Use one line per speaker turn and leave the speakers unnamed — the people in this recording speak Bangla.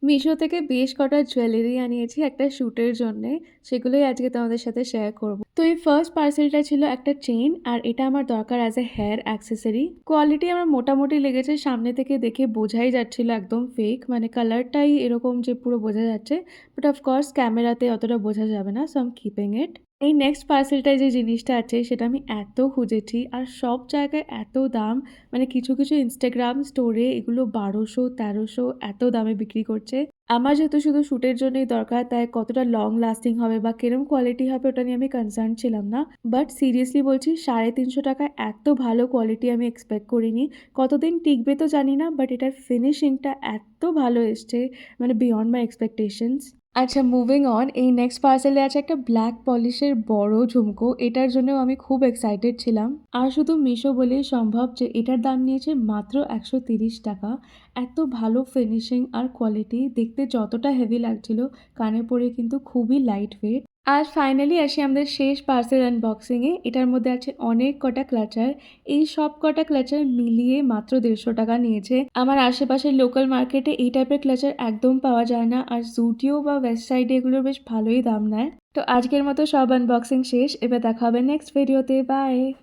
মিশো থেকে বেশ কটা জুয়েলারি আনিয়েছি একটা শ্যুটের জন্যে। সেগুলোই আজকে তোমাদের সাথে শেয়ার করব। তো এই ফার্স্ট পার্সেলটা ছিল একটা চেইন আর এটা আমার দরকার as a hair accessory. Quality আমার মোটামুটি লেগেছে, সামনে থেকে দেখে বোঝাই যাচ্ছিল একদম ফেক, মানে কালারটাই এরকম যে পুরো বোঝা যাচ্ছে। বাট অফকোর্স ক্যামেরাতে অতটা বোঝা যাবে না, সো আই এম কিপিং ইট। এই নেক্সট পার্সেলটায় যে জিনিসটা আছে সেটা আমি এত খুঁজেছি আর সব জায়গায় এত দাম, মানে কিছু কিছু ইনস্টাগ্রাম স্টোরে এগুলো 1200-1300 এত দামে বিক্রি করছে। আমার যেহেতু শুধু শ্যুটের জন্যই দরকার, তাই কতটা লং লাস্টিং হবে বা কিরম কোয়ালিটি হবে ওটা নিয়ে আমি কনসার্ন ছিলাম না। বাট সিরিয়াসলি বলছি, 350 টাকায় এত ভালো কোয়ালিটি আমি এক্সপেক্ট করিনি। কতদিন টিকবে তো জানি না, বাট এটার ফিনিশিংটা এত ভালো এসছে, মানে বিয়ন্ড মাই এক্সপেকটেশনস। আচ্ছা, মুভিং অন, এই নেক্সট পার্সেলে আছে একটা ব্ল্যাক পলিশের বড় ঝুমকো। এটার জন্যও আমি খুব এক্সাইটেড ছিলাম। আর শুধু মিশো বলেই সম্ভব যে এটার দাম নিয়েছে মাত্র 130 টাকা। এত ভালো ফিনিশিং আর কোয়ালিটি, দেখতে যতটা হেভি লাগছিল, কানে পরে কিন্তু খুবই লাইট ওয়েট। আর ফাইনালি আসি আমাদের শেষ পার্সেল আনবক্সিংয়ে। এটার মধ্যে আছে অনেক কটা ক্লাচার। এই সব কটা ক্লাচার মিলিয়ে মাত্র 150 টাকা নিয়েছে। আমার আশেপাশের লোকাল মার্কেটে এই টাইপের ক্লাচার একদম পাওয়া যায় না, আর জুডিও বা ওয়েস্ট সাইডে এগুলোর বেশ ভালোই দাম নেয়। তো আজকের মতো সব আনবক্সিং শেষ, এবার দেখা হবে নেক্সট ভিডিওতে। বাই।